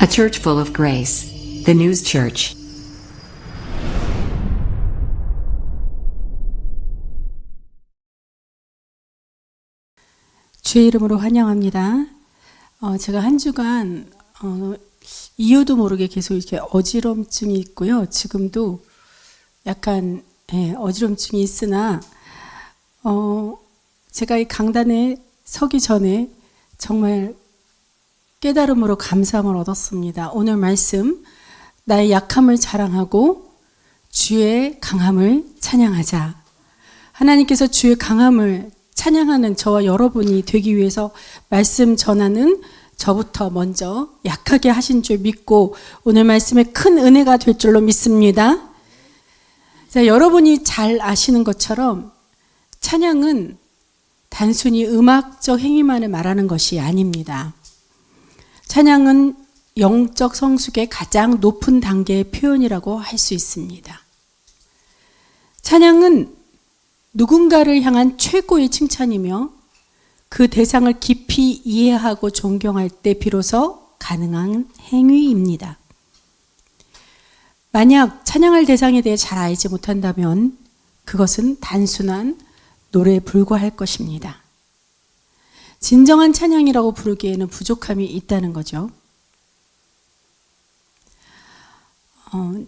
A church full of grace. The News Church. 주의 이름으로 환영합니다. 제가 한 주간 이유도 모르게 계속 이렇게 어지럼증이 있고요. 지금도 약간 어지럼증이 있으나 제가 이 강단에 서기 전에 정말 깨달음으로 감사함을 얻었습니다. 오늘 말씀, 나의 약함을 자랑하고 주의 강함을 찬양하자. 하나님께서 주의 강함을 찬양하는 저와 여러분이 되기 위해서 말씀 전하는 저부터 먼저 약하게 하신 줄 믿고 오늘 말씀에 큰 은혜가 될 줄로 믿습니다. 자, 여러분이 잘 아시는 것처럼 찬양은 단순히 음악적 행위만을 말하는 것이 아닙니다. 찬양은 영적 성숙의 가장 높은 단계의 표현이라고 할 수 있습니다. 찬양은 누군가를 향한 최고의 칭찬이며 그 대상을 깊이 이해하고 존경할 때 비로소 가능한 행위입니다. 만약 찬양할 대상에 대해 잘 알지 못한다면 그것은 단순한 노래에 불과할 것입니다. 진정한 찬양이라고 부르기에는 부족함이 있다는 거죠.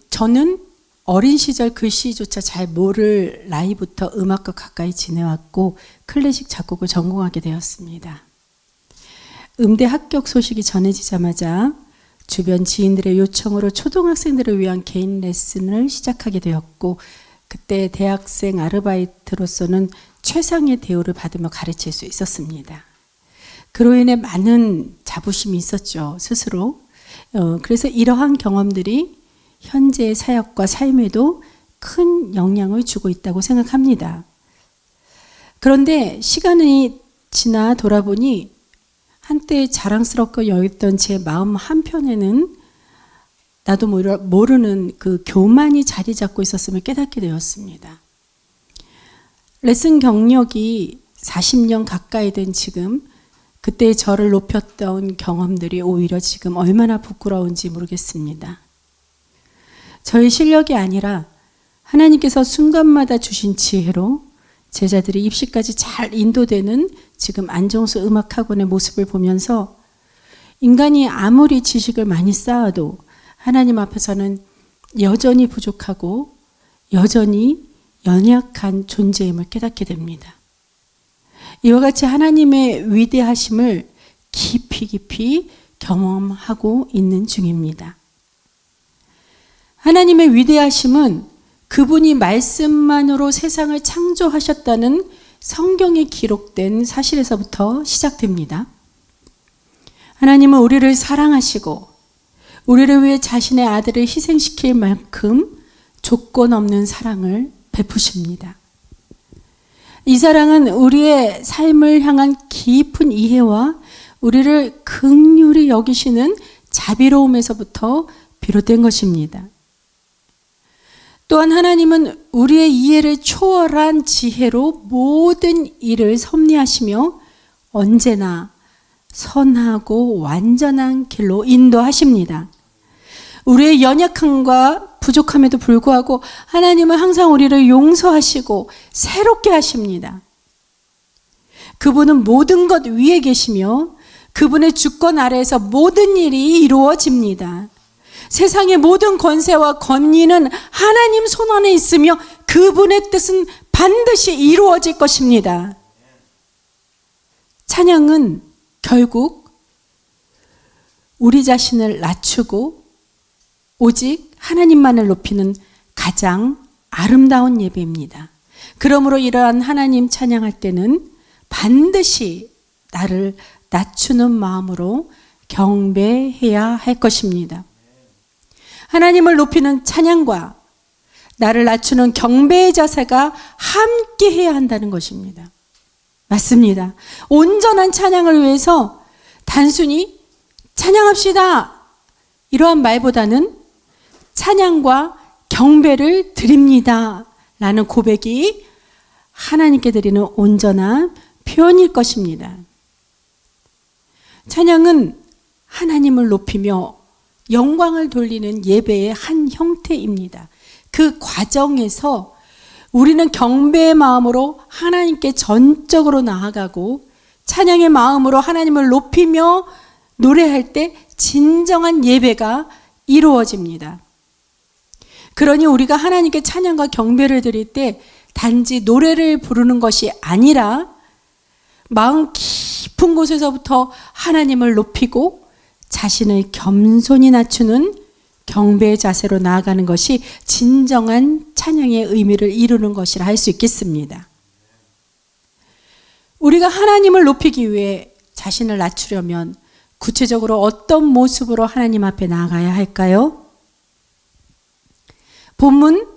저는 어린 시절 글씨조차 잘 모를 나이부터 음악과 가까이 지내왔고 클래식 작곡을 전공하게 되었습니다. 음대 합격 소식이 전해지자마자 주변 지인들의 요청으로 초등학생들을 위한 개인 레슨을 시작하게 되었고 그때 대학생 아르바이트로서는 최상의 대우를 받으며 가르칠 수 있었습니다. 그로 인해 많은 자부심이 있었죠, 스스로. 그래서 이러한 경험들이 현재의 사역과 삶에도 큰 영향을 주고 있다고 생각합니다. 그런데 시간이 지나 돌아보니 한때 자랑스럽고 여겼던 제 마음 한편에는 나도 모르는 그 교만이 자리 잡고 있었음을 깨닫게 되었습니다. 레슨 경력이 40년 가까이 된 지금 그때 저를 높였던 경험들이 오히려 지금 얼마나 부끄러운지 모르겠습니다. 저의 실력이 아니라 하나님께서 순간마다 주신 지혜로 제자들이 입시까지 잘 인도되는 지금 안정수 음악학원의 모습을 보면서 인간이 아무리 지식을 많이 쌓아도 하나님 앞에서는 여전히 부족하고 여전히 연약한 존재임을 깨닫게 됩니다. 이와 같이 하나님의 위대하심을 깊이 경험하고 있는 중입니다. 하나님의 위대하심은 그분이 말씀만으로 세상을 창조하셨다는 성경에 기록된 사실에서부터 시작됩니다. 하나님은 우리를 사랑하시고 우리를 위해 자신의 아들을 희생시킬 만큼 조건 없는 사랑을 베푸십니다. 이 사랑은 우리의 삶을 향한 깊은 이해와 우리를 긍휼히 여기시는 자비로움에서부터 비롯된 것입니다. 또한 하나님은 우리의 이해를 초월한 지혜로 모든 일을 섭리하시며 언제나 선하고 완전한 길로 인도하십니다. 우리의 연약함과 부족함에도 불구하고 하나님은 항상 우리를 용서하시고 새롭게 하십니다. 그분은 모든 것 위에 계시며 그분의 주권 아래에서 모든 일이 이루어집니다. 세상의 모든 권세와 권위는 하나님 손 안에 있으며 그분의 뜻은 반드시 이루어질 것입니다. 찬양은 결국 우리 자신을 낮추고 오직 하나님만을 높이는 가장 아름다운 예배입니다. 그러므로 이러한 하나님 찬양할 때는 반드시 나를 낮추는 마음으로 경배해야 할 것입니다. 하나님을 높이는 찬양과 나를 낮추는 경배의 자세가 함께 해야 한다는 것입니다. 맞습니다. 온전한 찬양을 위해서 단순히 찬양합시다 이러한 말보다는 찬양과 경배를 드립니다 라는 고백이 하나님께 드리는 온전한 표현일 것입니다. 찬양은 하나님을 높이며 영광을 돌리는 예배의 한 형태입니다. 그 과정에서 우리는 경배의 마음으로 하나님께 전적으로 나아가고 찬양의 마음으로 하나님을 높이며 노래할 때 진정한 예배가 이루어집니다. 그러니 우리가 하나님께 찬양과 경배를 드릴 때 단지 노래를 부르는 것이 아니라 마음 깊은 곳에서부터 하나님을 높이고 자신을 겸손히 낮추는 경배의 자세로 나아가는 것이 진정한 찬양의 의미를 이루는 것이라 할 수 있겠습니다. 우리가 하나님을 높이기 위해 자신을 낮추려면 구체적으로 어떤 모습으로 하나님 앞에 나아가야 할까요? 본문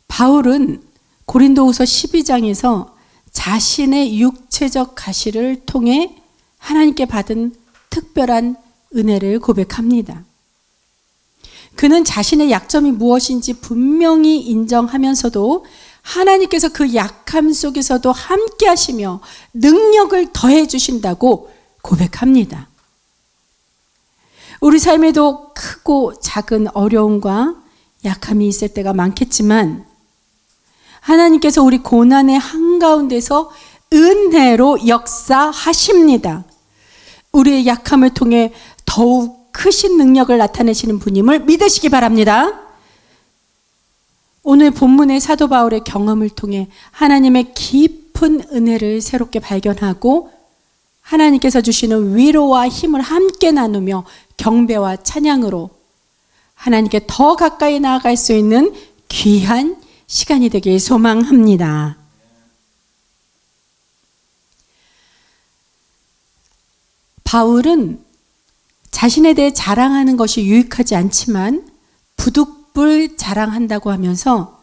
바울은 고린도후서 12장에서 자신의 육체적 가시를 통해 하나님께 받은 특별한 은혜를 고백합니다. 그는 자신의 약점이 무엇인지 분명히 인정하면서도 하나님께서 그 약함 속에서도 함께 하시며 능력을 더해 주신다고 고백합니다. 우리 삶에도 크고 작은 어려움과 약함이 있을 때가 많겠지만 하나님께서 우리 고난의 한가운데서 은혜로 역사하십니다. 우리의 약함을 통해 더욱 크신 능력을 나타내시는 분임을 믿으시기 바랍니다. 오늘 본문의 사도 바울의 경험을 통해 하나님의 깊은 은혜를 새롭게 발견하고 하나님께서 주시는 위로와 힘을 함께 나누며 경배와 찬양으로 하나님께 더 가까이 나아갈 수 있는 귀한 시간이 되길 소망합니다. 바울은 자신에 대해 자랑하는 것이 유익하지 않지만 부득불 자랑한다고 하면서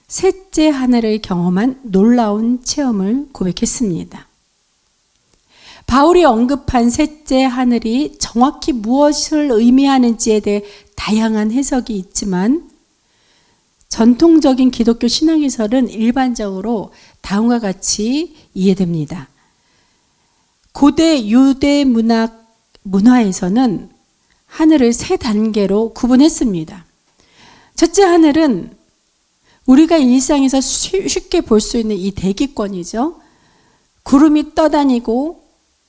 셋째 하늘을 경험한 놀라운 체험을 고백했습니다. 바울이 언급한 셋째 하늘이 정확히 무엇을 의미하는지에 대해 다양한 해석이 있지만 전통적인 기독교 신앙에서는 일반적으로 다음과 같이 이해됩니다. 고대 유대 문화에서는 하늘을 세 단계로 구분했습니다. 첫째 하늘은 우리가 일상에서 쉽게 볼 수 있는 이 대기권이죠. 구름이 떠다니고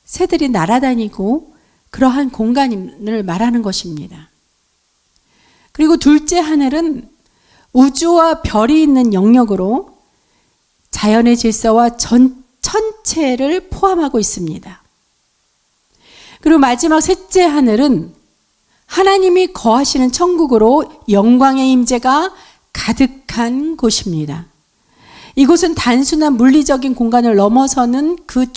새들이 날아다니고 그러한 공간을 말하는 것입니다. 그리고 둘째 하늘은 우주와 별이 있는 영역으로 자연의 질서와 천체를 포함하고 있습니다. 그리고 마지막 셋째 하늘은 하나님이 거하시는 천국으로 영광의 임재가 가득한 곳입니다. 이곳은 단순한 물리적인 공간을 넘어서는 그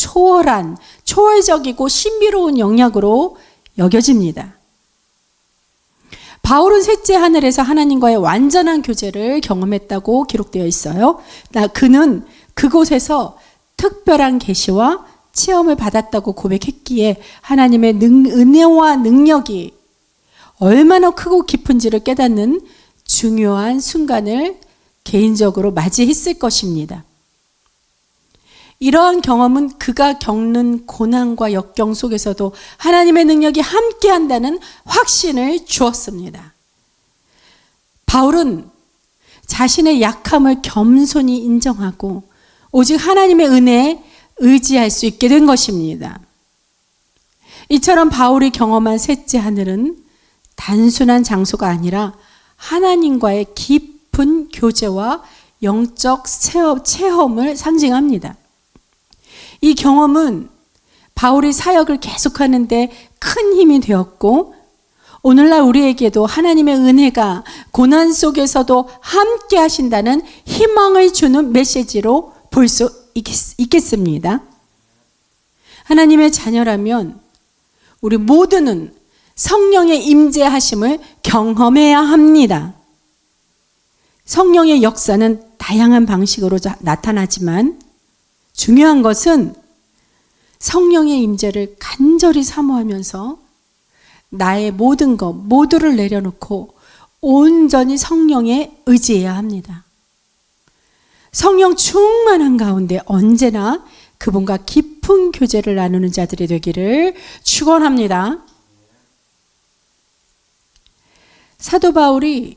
초월적이고 신비로운 영역으로 여겨집니다. 바울은 셋째 하늘에서 하나님과의 완전한 교제를 경험했다고 기록되어 있어요. 그는 그곳에서 특별한 계시와 체험을 받았다고 고백했기에 하나님의 은혜와 능력이 얼마나 크고 깊은지를 깨닫는 중요한 순간을 개인적으로 맞이했을 것입니다. 이러한 경험은 그가 겪는 고난과 역경 속에서도 하나님의 능력이 함께한다는 확신을 주었습니다. 바울은 자신의 약함을 겸손히 인정하고 오직 하나님의 은혜에 의지할 수 있게 된 것입니다. 이처럼 바울이 경험한 셋째 하늘은 단순한 장소가 아니라 하나님과의 깊은 교제와 영적 체험을 상징합니다. 이 경험은 바울이 사역을 계속하는데 큰 힘이 되었고 오늘날 우리에게도 하나님의 은혜가 고난 속에서도 함께 하신다는 희망을 주는 메시지로 볼 수 있겠습니다. 하나님의 자녀라면 우리 모두는 성령의 임재하심을 경험해야 합니다. 성령의 역사는 다양한 방식으로 나타나지만 중요한 것은 성령의 임재를 간절히 사모하면서 나의 모든 것 모두를 내려놓고 온전히 성령에 의지해야 합니다. 성령 충만한 가운데 언제나 그분과 깊은 교제를 나누는 자들이 되기를 축원합니다. 사도 바울이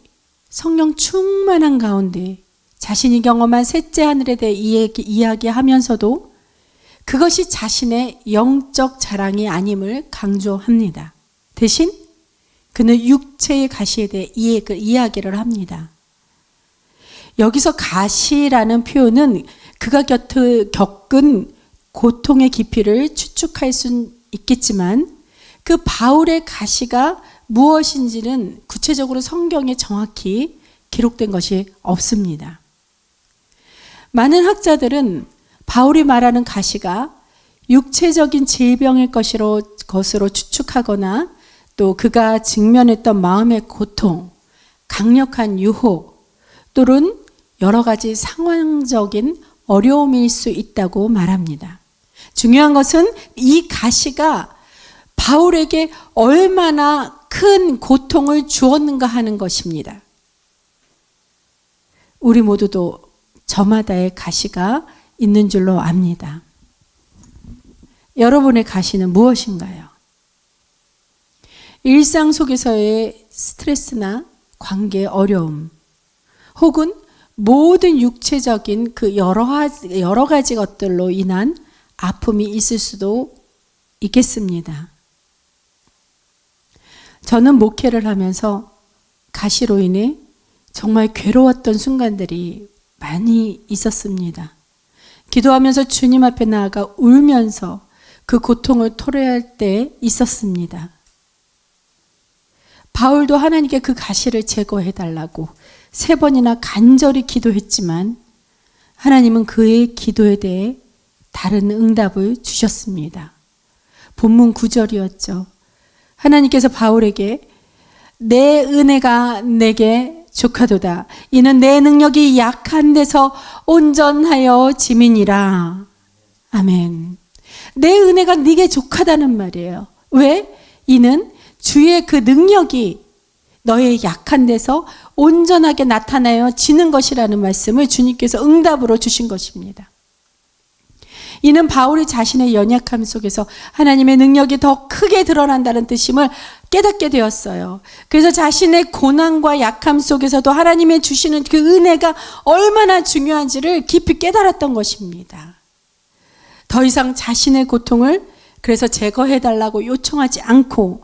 성령 충만한 가운데 자신이 경험한 셋째 하늘에 대해 이야기하면서도 그것이 자신의 영적 자랑이 아님을 강조합니다. 대신 그는 육체의 가시에 대해 이야기를 합니다. 여기서 가시라는 표현은 그가 겪은 고통의 깊이를 추측할 수는 있겠지만 그 바울의 가시가 무엇인지는 구체적으로 성경에 정확히 기록된 것이 없습니다. 많은 학자들은 바울이 말하는 가시가 육체적인 질병일 것으로 추측하거나 또 그가 직면했던 마음의 고통, 강력한 유혹 또는 여러 가지 상황적인 어려움일 수 있다고 말합니다. 중요한 것은 이 가시가 바울에게 얼마나 큰 고통을 주었는가 하는 것입니다. 우리 모두도 저마다의 가시가 있는 줄로 압니다. 여러분의 가시는 무엇인가요? 일상 속에서의 스트레스나 관계 어려움, 혹은 모든 육체적인 그 여러 가지 것들로 인한 아픔이 있을 수도 있겠습니다. 저는 목회를 하면서 가시로 인해 정말 괴로웠던 순간들이 많이 있었습니다. 기도하면서 주님 앞에 나아가 울면서 그 고통을 토로할 때 있었습니다. 바울도 하나님께 그 가시를 제거해 달라고 3번이나 간절히 기도했지만 하나님은 그의 기도에 대해 다른 응답을 주셨습니다. 본문 9절이었죠. 하나님께서 바울에게 내 은혜가 내게 족하도다. 이는 내 능력이 약한 데서 온전하여 짐이니라. 아멘. 내 은혜가 네게 족하다는 말이에요. 왜? 이는 주의 그 능력이 너의 약한 데서 온전하게 나타나여 지는 것이라는 말씀을 주님께서 응답으로 주신 것입니다. 이는 바울이 자신의 연약함 속에서 하나님의 능력이 더 크게 드러난다는 뜻임을 깨닫게 되었어요. 그래서 자신의 고난과 약함 속에서도 하나님의 주시는 그 은혜가 얼마나 중요한지를 깊이 깨달았던 것입니다. 더 이상 자신의 고통을 그래서 제거해달라고 요청하지 않고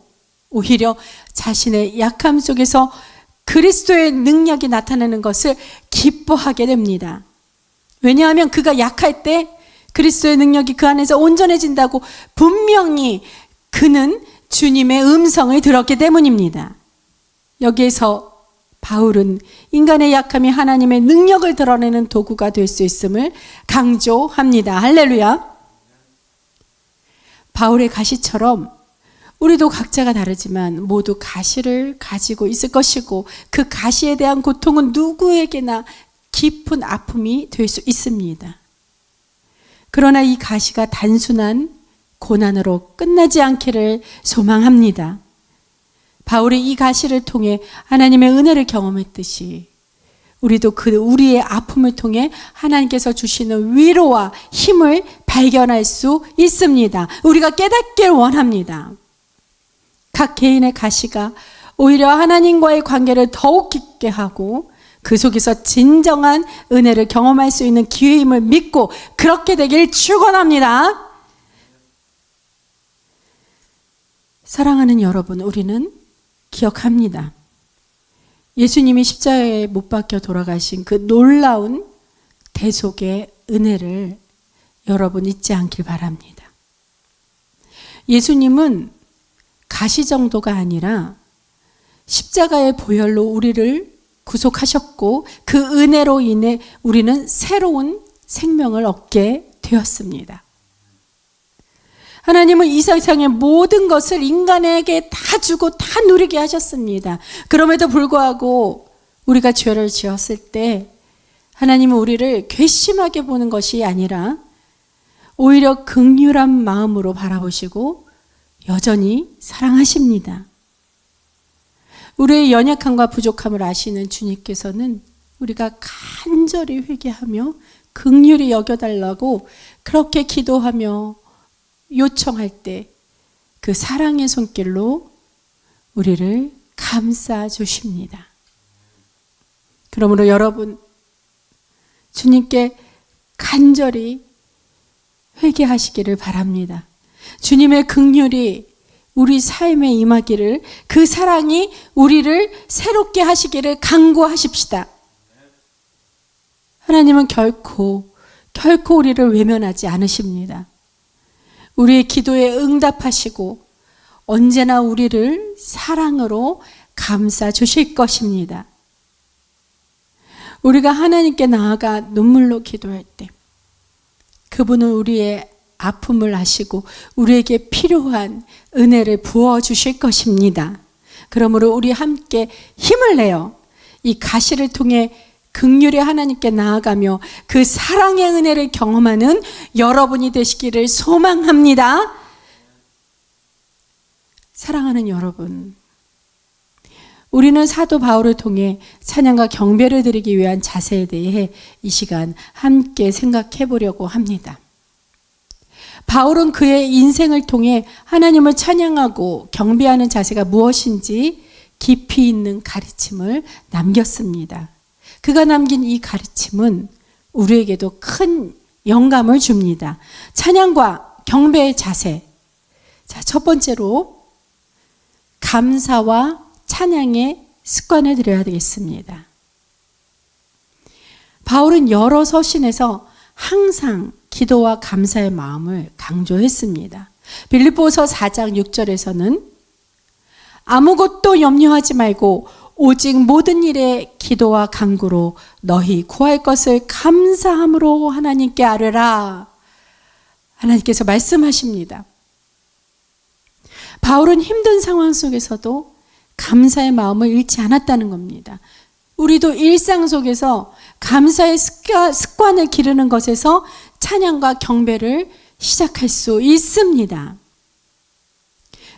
오히려 자신의 약함 속에서 그리스도의 능력이 나타나는 것을 기뻐하게 됩니다. 왜냐하면 그가 약할 때 그리스도의 능력이 그 안에서 온전해진다고 분명히 그는 주님의 음성을 들었기 때문입니다. 여기에서 바울은 인간의 약함이 하나님의 능력을 드러내는 도구가 될 수 있음을 강조합니다. 할렐루야. 바울의 가시처럼 우리도 각자가 다르지만 모두 가시를 가지고 있을 것이고 그 가시에 대한 고통은 누구에게나 깊은 아픔이 될 수 있습니다. 그러나 이 가시가 단순한 고난으로 끝나지 않기를 소망합니다. 바울이 이 가시를 통해 하나님의 은혜를 경험했듯이 우리도 우리의 아픔을 통해 하나님께서 주시는 위로와 힘을 발견할 수 있습니다. 우리가 깨닫길 원합니다. 각 개인의 가시가 오히려 하나님과의 관계를 더욱 깊게 하고 그 속에서 진정한 은혜를 경험할 수 있는 기회임을 믿고 그렇게 되길 축원합니다. 사랑하는 여러분, 우리는 기억합니다. 예수님이 십자가에 못 박혀 돌아가신 그 놀라운 대속의 은혜를 여러분 잊지 않길 바랍니다. 예수님은 가시 정도가 아니라 십자가의 보혈로 우리를 구속하셨고 그 은혜로 인해 우리는 새로운 생명을 얻게 되었습니다. 하나님은 이 세상의 모든 것을 인간에게 다 주고 다 누리게 하셨습니다. 그럼에도 불구하고 우리가 죄를 지었을 때 하나님은 우리를 괘씸하게 보는 것이 아니라 오히려 긍휼한 마음으로 바라보시고 여전히 사랑하십니다. 우리의 연약함과 부족함을 아시는 주님께서는 우리가 간절히 회개하며 긍휼히 여겨달라고 그렇게 기도하며 요청할 때 그 사랑의 손길로 우리를 감싸 주십니다. 그러므로 여러분, 주님께 간절히 회개하시기를 바랍니다. 주님의 긍휼이 우리 삶에 임하기를, 그 사랑이 우리를 새롭게 하시기를 간구하십시다. 하나님은 결코 우리를 외면하지 않으십니다. 우리의 기도에 응답하시고 언제나 우리를 사랑으로 감싸 주실 것입니다. 우리가 하나님께 나아가 눈물로 기도할 때 그분은 우리의 아픔을 아시고 우리에게 필요한 은혜를 부어주실 것입니다. 그러므로 우리 함께 힘을 내어 이 가시를 통해 긍휼의 하나님께 나아가며 그 사랑의 은혜를 경험하는 여러분이 되시기를 소망합니다. 사랑하는 여러분, 우리는 사도 바울을 통해 찬양과 경배를 드리기 위한 자세에 대해 이 시간 함께 생각해 보려고 합니다. 바울은 그의 인생을 통해 하나님을 찬양하고 경배하는 자세가 무엇인지 깊이 있는 가르침을 남겼습니다. 그가 남긴 이 가르침은 우리에게도 큰 영감을 줍니다. 찬양과 경배의 자세. 자, 첫 번째로 감사와 찬양의 습관을 들여야 되겠습니다. 바울은 여러 서신에서 항상 기도와 감사의 마음을 강조했습니다. 빌립보서 4장 6절에서는 아무것도 염려하지 말고 오직 모든 일에 기도와 간구로 너희 구할 것을 감사함으로 하나님께 아뢰라. 하나님께서 말씀하십니다. 바울은 힘든 상황 속에서도 감사의 마음을 잃지 않았다는 겁니다. 우리도 일상 속에서 감사의 습관을 기르는 것에서 찬양과 경배를 시작할 수 있습니다.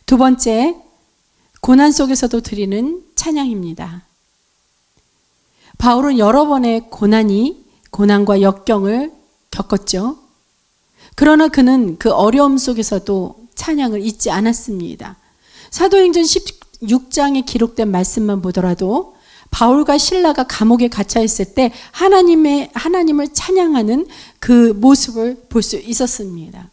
두 번째, 고난 속에서도 드리는 찬양입니다. 바울은 여러 번의 고난과 역경을 겪었죠. 그러나 그는 그 어려움 속에서도 찬양을 잊지 않았습니다. 사도행전 16장에 기록된 말씀만 보더라도 바울과 실라가 감옥에 갇혀 있을 때 하나님을 찬양하는 그 모습을 볼 수 있었습니다.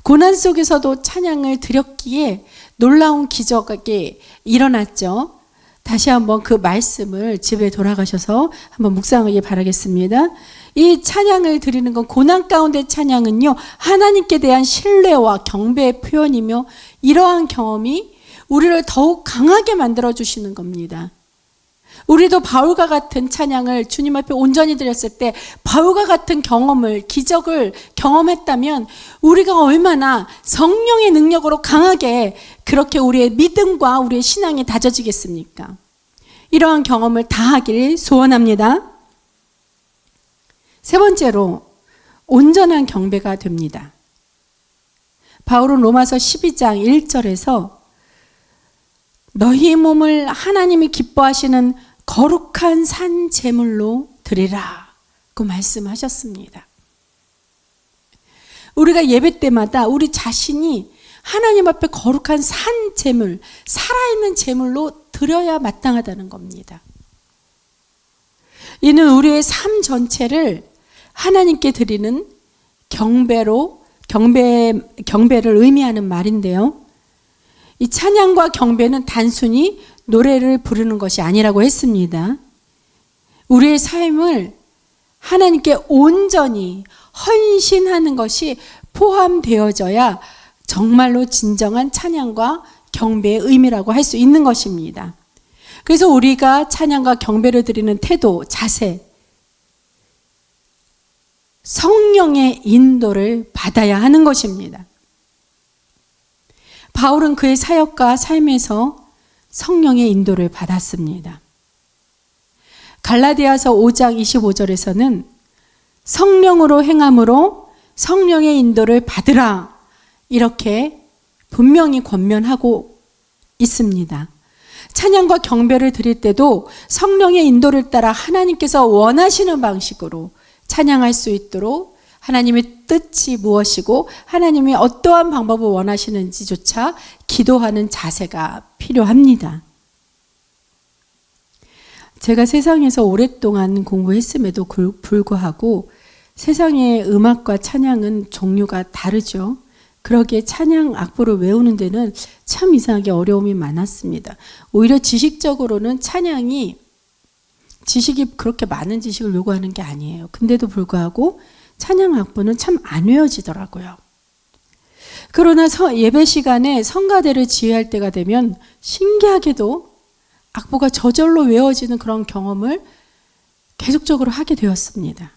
고난 속에서도 찬양을 드렸기에 놀라운 기적이 일어났죠. 다시 한번 그 말씀을 집에 돌아가셔서 한번 묵상하기 바라겠습니다. 이 찬양을 드리는 건, 고난 가운데 찬양은요, 하나님께 대한 신뢰와 경배의 표현이며 이러한 경험이 우리를 더욱 강하게 만들어주시는 겁니다. 우리도 바울과 같은 찬양을 주님 앞에 온전히 드렸을 때 바울과 같은 기적을 경험했다면 우리가 얼마나 성령의 능력으로 강하게 그렇게 우리의 믿음과 우리의 신앙이 다져지겠습니까? 이러한 경험을 다 하길 소원합니다. 세 번째로, 온전한 경배가 됩니다. 바울은 로마서 12장 1절에서 너희 몸을 하나님이 기뻐하시는 거룩한 산 제물로 드리라 고 말씀하셨습니다. 우리가 예배 때마다 우리 자신이 하나님 앞에 거룩한 산 제물, 살아있는 제물로 드려야 마땅하다는 겁니다. 이는 우리의 삶 전체를 하나님께 드리는 경배를 의미하는 말인데요. 이 찬양과 경배는 단순히 노래를 부르는 것이 아니라고 했습니다. 우리의 삶을 하나님께 온전히 헌신하는 것이 포함되어져야 정말로 진정한 찬양과 경배의 의미라고 할 수 있는 것입니다. 그래서 우리가 찬양과 경배를 드리는 태도, 자세, 성령의 인도를 받아야 하는 것입니다. 바울은 그의 사역과 삶에서 성령의 인도를 받았습니다. 갈라디아서 5장 25절에서는 성령으로 행함으로 성령의 인도를 받으라, 이렇게 분명히 권면하고 있습니다. 찬양과 경배를 드릴 때도 성령의 인도를 따라 하나님께서 원하시는 방식으로 찬양할 수 있도록 하나님의 뜻이 무엇이고 하나님이 어떠한 방법을 원하시는지조차 기도하는 자세가 필요합니다. 제가 세상에서 오랫동안 공부했음에도 불구하고 세상의 음악과 찬양은 종류가 다르죠. 그러기에 찬양 악보를 외우는 데는 참 이상하게 어려움이 많았습니다. 오히려 지식적으로는 찬양이 지식이 그렇게 많은 지식을 요구하는 게 아니에요. 근데도 불구하고 찬양 악보는 참 안 외워지더라고요. 그러나 예배 시간에 성가대를 지휘할 때가 되면 신기하게도 악보가 저절로 외워지는 그런 경험을 계속적으로 하게 되었습니다.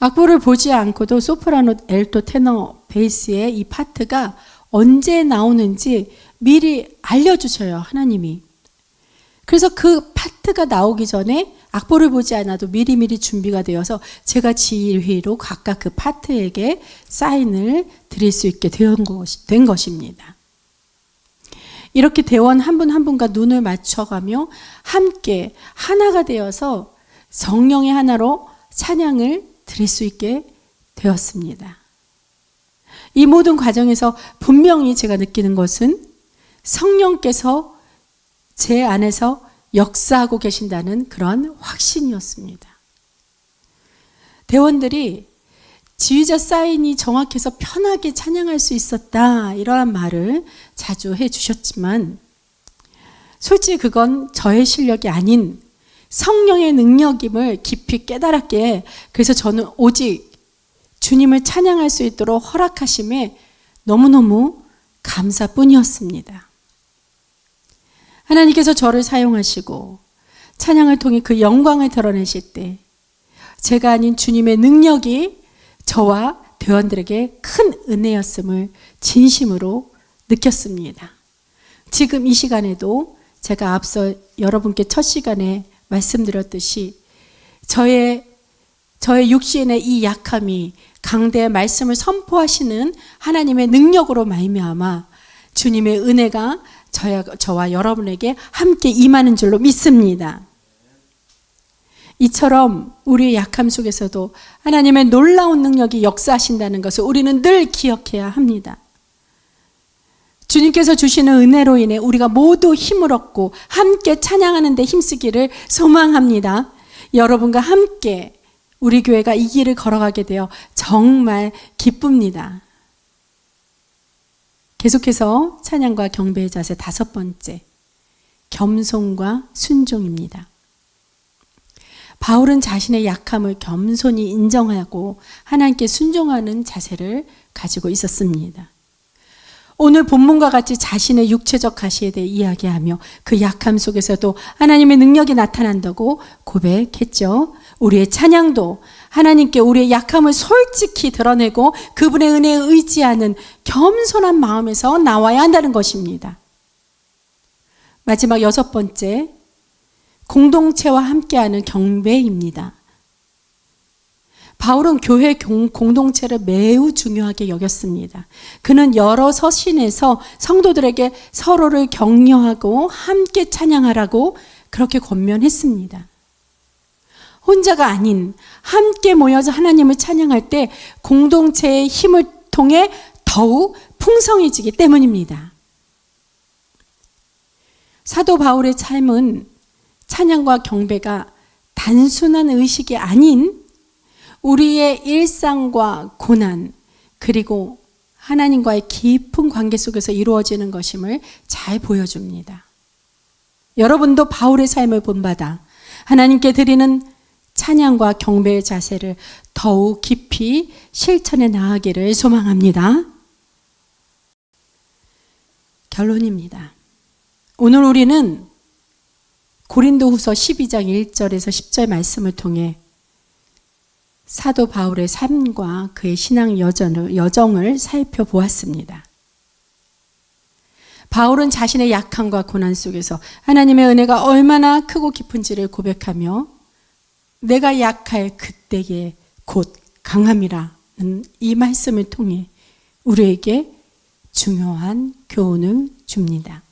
악보를 보지 않고도 소프라노, 엘토, 테너, 베이스의 이 파트가 언제 나오는지 미리 알려주셔요, 하나님이. 그래서 그 파트가 나오기 전에 악보를 보지 않아도 미리미리 준비가 되어서 제가 지휘로 각각 그 파트에게 사인을 드릴 수 있게 된 것입니다. 이렇게 대원 한 분 한 분과 눈을 맞춰가며 함께 하나가 되어서 성령의 하나로 찬양을 드릴 수 있게 되었습니다. 이 모든 과정에서 분명히 제가 느끼는 것은 성령께서 제 안에서 역사하고 계신다는 그런 확신이었습니다. 대원들이 지휘자 사인이 정확해서 편하게 찬양할 수 있었다, 이러한 말을 자주 해주셨지만 솔직히 그건 저의 실력이 아닌 성령의 능력임을 깊이 깨달았기에, 그래서 저는 오직 주님을 찬양할 수 있도록 허락하심에 너무너무 감사뿐이었습니다. 하나님께서 저를 사용하시고 찬양을 통해 그 영광을 드러내실 때 제가 아닌 주님의 능력이 저와 대원들에게 큰 은혜였음을 진심으로 느꼈습니다. 지금 이 시간에도 제가 앞서 여러분께 첫 시간에 말씀드렸듯이 저의 육신의 이 약함이 강대의 말씀을 선포하시는 하나님의 능력으로 말미암아 주님의 은혜가 저와 여러분에게 함께 임하는 줄로 믿습니다. 이처럼 우리의 약함 속에서도 하나님의 놀라운 능력이 역사하신다는 것을 우리는 늘 기억해야 합니다. 주님께서 주시는 은혜로 인해 우리가 모두 힘을 얻고 함께 찬양하는 데 힘쓰기를 소망합니다. 여러분과 함께 우리 교회가 이 길을 걸어가게 되어 정말 기쁩니다. 계속해서 찬양과 경배의 자세 5번째, 겸손과 순종입니다. 바울은 자신의 약함을 겸손히 인정하고 하나님께 순종하는 자세를 가지고 있었습니다. 오늘 본문과 같이 자신의 육체적 가시에 대해 이야기하며 그 약함 속에서도 하나님의 능력이 나타난다고 고백했죠. 우리의 찬양도 하나님께 우리의 약함을 솔직히 드러내고 그분의 은혜에 의지하는 겸손한 마음에서 나와야 한다는 것입니다. 마지막 6번째, 공동체와 함께하는 경배입니다. 바울은 교회 공동체를 매우 중요하게 여겼습니다. 그는 여러 서신에서 성도들에게 서로를 격려하고 함께 찬양하라고 그렇게 권면했습니다. 혼자가 아닌 함께 모여서 하나님을 찬양할 때 공동체의 힘을 통해 더욱 풍성해지기 때문입니다. 사도 바울의 삶은 찬양과 경배가 단순한 의식이 아닌 우리의 일상과 고난, 그리고 하나님과의 깊은 관계 속에서 이루어지는 것임을 잘 보여줍니다. 여러분도 바울의 삶을 본받아 하나님께 드리는 찬양과 경배의 자세를 더욱 깊이 실천해 나가기를 소망합니다. 결론입니다. 오늘 우리는 고린도후서 12장 1절에서 10절 말씀을 통해 사도 바울의 삶과 그의 신앙 여정을 살펴보았습니다. 바울은 자신의 약함과 고난 속에서 하나님의 은혜가 얼마나 크고 깊은지를 고백하며 내가 약할 그때에 곧 강함이라는 이 말씀을 통해 우리에게 중요한 교훈을 줍니다.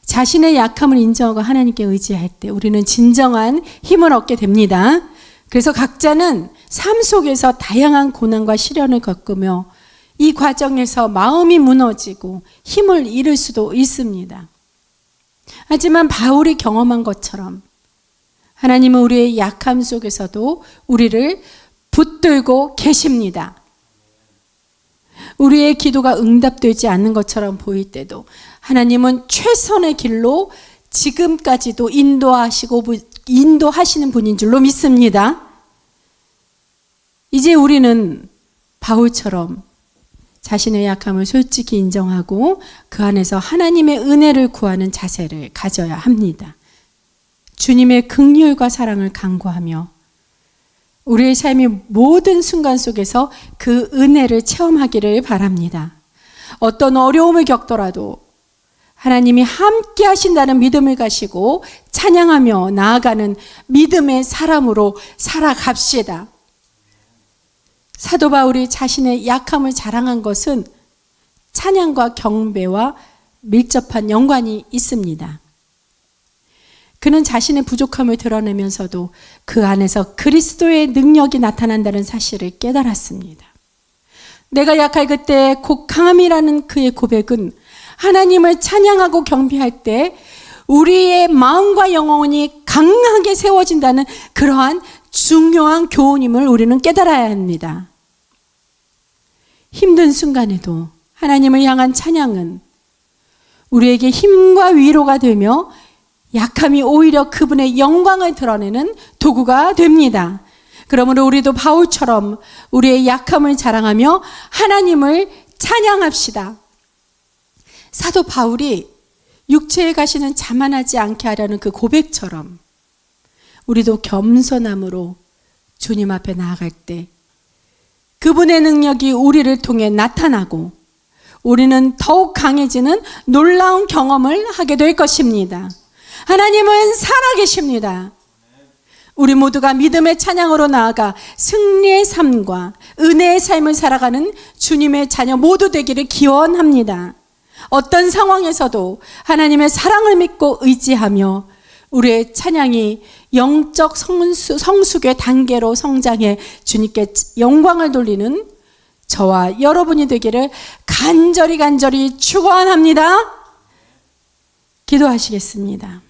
자신의 약함을 인정하고 하나님께 의지할 때 우리는 진정한 힘을 얻게 됩니다. 그래서 각자는 삶 속에서 다양한 고난과 시련을 겪으며 이 과정에서 마음이 무너지고 힘을 잃을 수도 있습니다. 하지만 바울이 경험한 것처럼 하나님은 우리의 약함 속에서도 우리를 붙들고 계십니다. 우리의 기도가 응답되지 않는 것처럼 보일 때도 하나님은 최선의 길로 지금까지도 인도하시는 분인 줄로 믿습니다. 이제 우리는 바울처럼 자신의 약함을 솔직히 인정하고 그 안에서 하나님의 은혜를 구하는 자세를 가져야 합니다. 주님의 긍휼과 사랑을 간구하며 우리의 삶의 모든 순간 속에서 그 은혜를 체험하기를 바랍니다. 어떤 어려움을 겪더라도 하나님이 함께 하신다는 믿음을 가지고 찬양하며 나아가는 믿음의 사람으로 살아갑시다. 사도 바울이 자신의 약함을 자랑한 것은 찬양과 경배와 밀접한 연관이 있습니다. 그는 자신의 부족함을 드러내면서도 그 안에서 그리스도의 능력이 나타난다는 사실을 깨달았습니다. 내가 약할 그때 곧 강함이라는 그의 고백은 하나님을 찬양하고 경배할 때 우리의 마음과 영혼이 강하게 세워진다는 그러한 중요한 교훈임을 우리는 깨달아야 합니다. 힘든 순간에도 하나님을 향한 찬양은 우리에게 힘과 위로가 되며 약함이 오히려 그분의 영광을 드러내는 도구가 됩니다. 그러므로 우리도 바울처럼 우리의 약함을 자랑하며 하나님을 찬양합시다. 사도 바울이 육체에 가시는 자만하지 않게 하려는 그 고백처럼 우리도 겸손함으로 주님 앞에 나아갈 때 그분의 능력이 우리를 통해 나타나고 우리는 더욱 강해지는 놀라운 경험을 하게 될 것입니다. 하나님은 살아계십니다. 우리 모두가 믿음의 찬양으로 나아가 승리의 삶과 은혜의 삶을 살아가는 주님의 자녀 모두 되기를 기원합니다. 어떤 상황에서도 하나님의 사랑을 믿고 의지하며 우리의 찬양이 영적 성숙의 단계로 성장해 주님께 영광을 돌리는 저와 여러분이 되기를 간절히 축원합니다. 기도하시겠습니다.